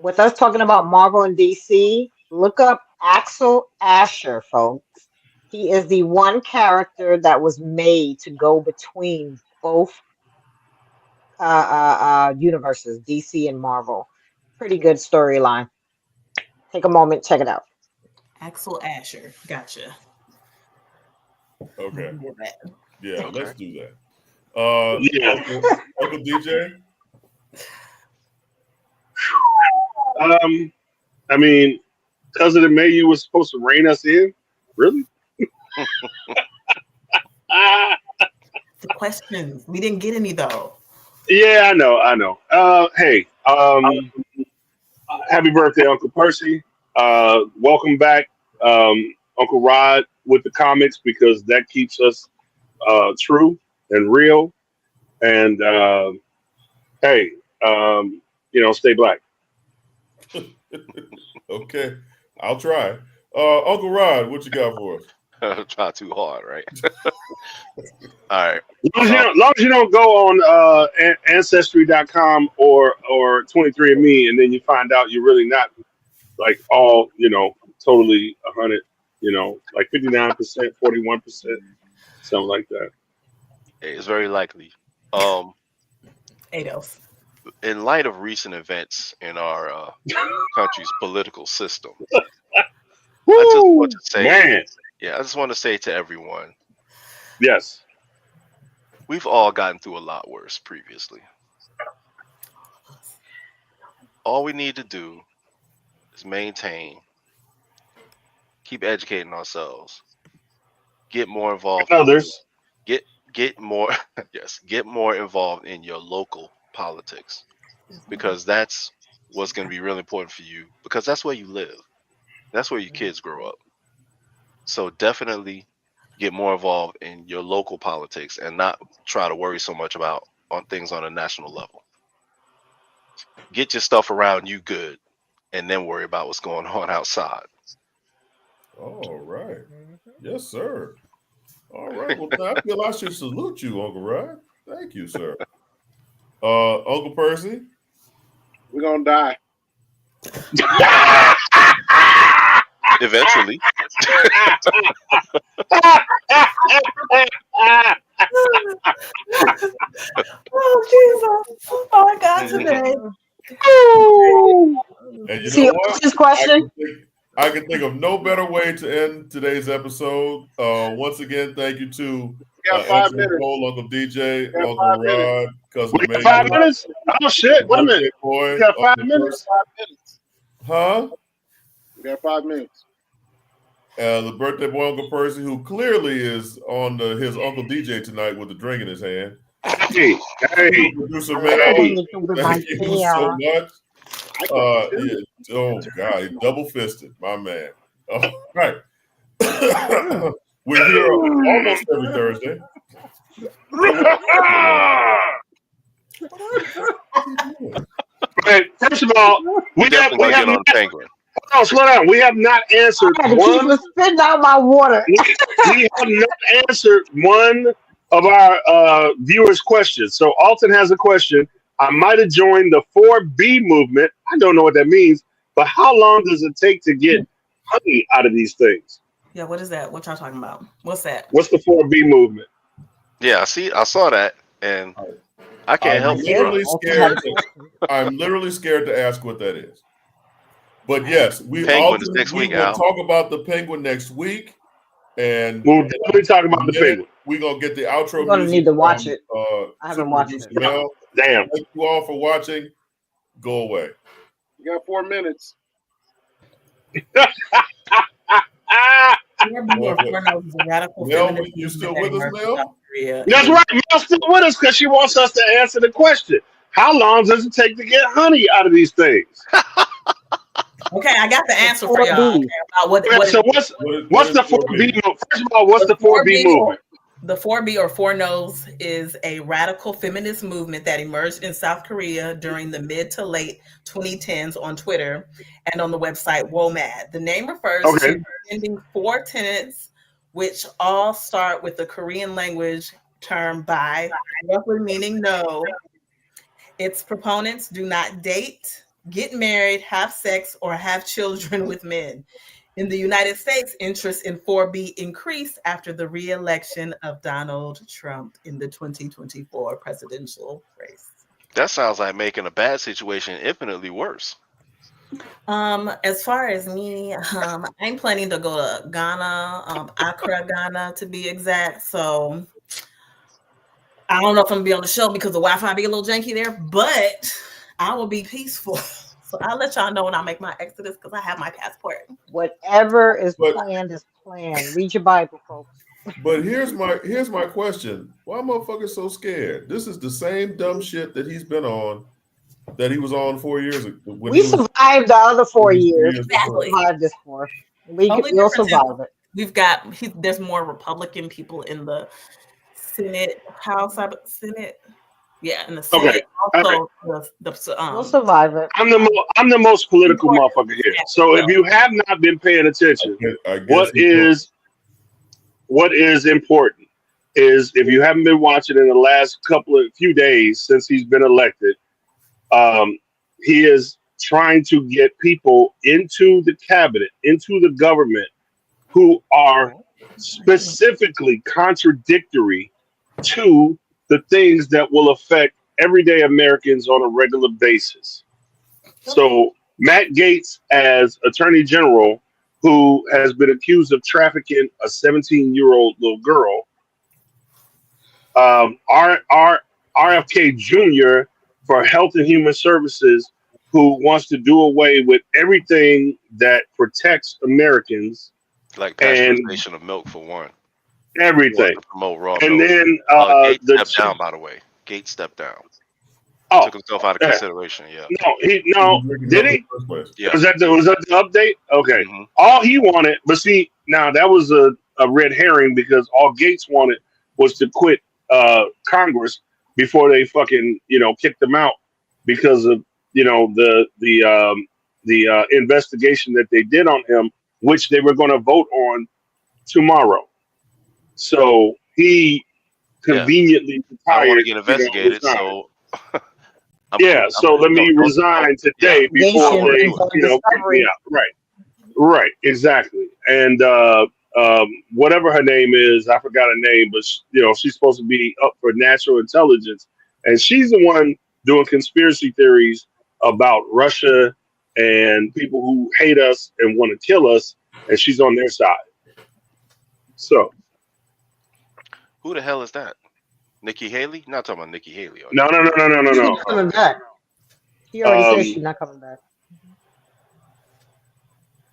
with us talking about Marvel and DC, look up Axel Asher, folks. He is the one character that was made to go between both universes, DC and Marvel. Pretty good storyline. Take a moment, check it out. Axel Asher, gotcha. Okay. Yeah, Okay. Let's do that. Uncle DJay. I mean, Cuzzin Amayou was supposed to rein us in. Really? The questions, we didn't get any though. Yeah, I know. Hey, happy birthday, Uncle Percy. Welcome back, Uncle Rod, with the comics, because that keeps us true and real. And hey, stay black. Okay, I'll try. Uncle Rod, what you got for us? Try too hard, right? All right. As long as you don't go on Ancestry.com or 23andMe, and then you find out you're really not like all, totally 100, like 59%, 41%, something like that. It's very likely. Ados. In light of recent events in our country's political system, Woo, I just want to say, man. I just want to say to everyone, yes, we've all gotten through a lot worse previously. All we need to do is maintain, keep educating ourselves, get more involved. Others. Get more, get more involved in your local politics, because that's what's going to be really important for you, because that's where you live. That's where your kids grow up. So definitely get more involved in your local politics and not try to worry so much about on things on a national level. Get your stuff around you good, and then worry about what's going on outside. All right. Yes, sir. All right. Well, I feel I should salute you, Uncle Rod. Thank you, sir. Uncle Percy? We're going to die. Eventually. Oh, Jesus. Oh, my God, today. And you See, know what? this question? I can think of no better way to end today's episode. Once again, thank you to Auntie Nicole, Uncle DJay, Uncle Rod, Cuzzin We got Amayou. 5 minutes? Oh, shit. Wait a minute. Boy, We got 5 Uncle minutes? Percy. Huh? We got 5 minutes. The birthday boy, Uncle Percy, who clearly is on his Uncle DJay tonight with a drink in his hand. Hey, Producer Mel, thank you so much. Yeah. Oh God, he double fisted, my man. All right. We're here almost every Thursday. Right, first of all, we have on Penguin. Oh, slow down. We have not answered I had to keep spitting out my water. we have not answered one of our viewers' questions. So Alton has a question. I might have joined the 4B movement. I don't know what that means, but how long does it take to get honey out of these things? Yeah, what is that? What y'all talking about? What's that? What's the 4B movement? Yeah, I saw that, and I can't help I'm literally scared to ask what that is. But yes, we Penguin is next week, will Al. talk about the Penguin next week, and we'll definitely talk about the Penguin. We're gonna get the outro. We're gonna need to watch it. I haven't watched it. Mel. Damn. Thank you all for watching. Go away. You got 4 minutes. Mel, you still with us, Mel? That's right. Mel's still with us because she wants us to answer the question. How long does it take to get honey out of these things? Okay, I got the answer for y'all. Okay, about what's the 4B movement? First of all, what's the 4B movement? The 4B or Four No's is a radical feminist movement that emerged in South Korea during the mid to late 2010s on Twitter and on the website WOMAD. The name refers to ending 4 tenets, which all start with the Korean language term "bai," roughly meaning no. Its proponents do not date, get married, have sex, or have children with men. In the United States, interest in 4B increased after the re-election of Donald Trump in the 2024 presidential race. That sounds like making a bad situation infinitely worse. As far as me, I'm planning to go to Ghana, Accra, Ghana to be exact. So I don't know if I'm gonna be on the show because the Wi-Fi be a little janky there, but I will be peaceful. So I'll let y'all know when I make my exodus because I have my passport. Whatever is planned is planned. Read your Bible, folks. But here's my question. Why motherfuckers so scared? This is the same dumb shit that he's been on, that he was on 4 years ago. We survived the other 4 years. Exactly. We survived this 4. We'll survive it. We've got there's more Republican people in the Senate, Senate. Yeah, in the Senate. Okay. Also, we'll survive it. I'm the most political motherfucker here. So if you have not been paying attention, what is important is, if you haven't been watching in the last few days since he's been elected, he is trying to get people into the cabinet, into the government, who are specifically contradictory to the things that will affect everyday Americans on a regular basis. So Matt Gaetz, as Attorney General, who has been accused of trafficking a 17-year-old little girl, RFK Jr. for Health and Human Services, who wants to do away with everything that protects Americans, like pasteurization of milk for one. Everything. Promote raw and milk. Then Gaetz stepped down, by the way. Gaetz stepped down. Took himself out of consideration. Yeah. Did he? Yeah. Was that the update? Okay. Mm-hmm. All he wanted, but see, now that was a red herring, because all Gaetz wanted was to quit Congress before they fucking kicked him out because of the investigation that they did on him, which they were going to vote on tomorrow. So he conveniently retired. I want to get investigated, so so let me resign today before they kick me out. Right, exactly. And whatever her name is, I forgot her name, but she's supposed to be up for national intelligence, and she's the one doing conspiracy theories about Russia and people who hate us and want to kill us, and she's on their side. So. Who the hell is that? Nikki Haley? Not talking about Nikki Haley. No. She's not coming back. He already said she's not coming back.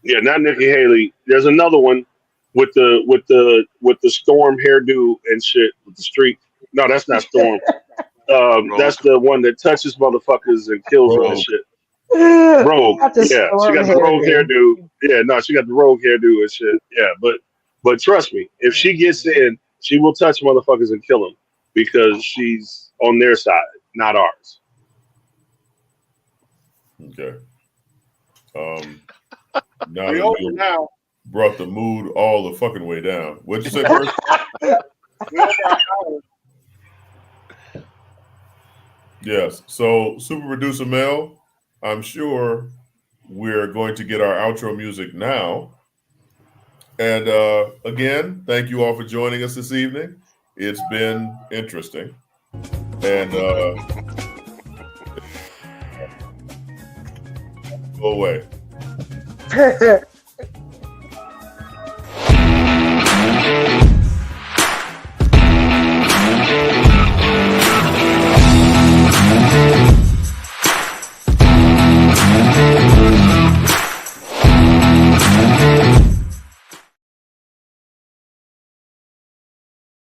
Yeah, not Nikki Haley. There's another one with the storm hairdo and shit with the streak. No, that's not Storm. That's the one that touches motherfuckers and kills them and shit. Rogue. Yeah, she got the rogue hairdo. Yeah, no, she got the rogue hairdo and shit. Yeah, but trust me, if she gets in, she will touch motherfuckers and kill them because she's on their side, not ours. Okay. Now that you brought the mood all the fucking way down. What'd you say first? Yes. So, Super Producer Mel, I'm sure we're going to get our outro music now. And again, thank you all for joining us this evening. It's been interesting. And go away.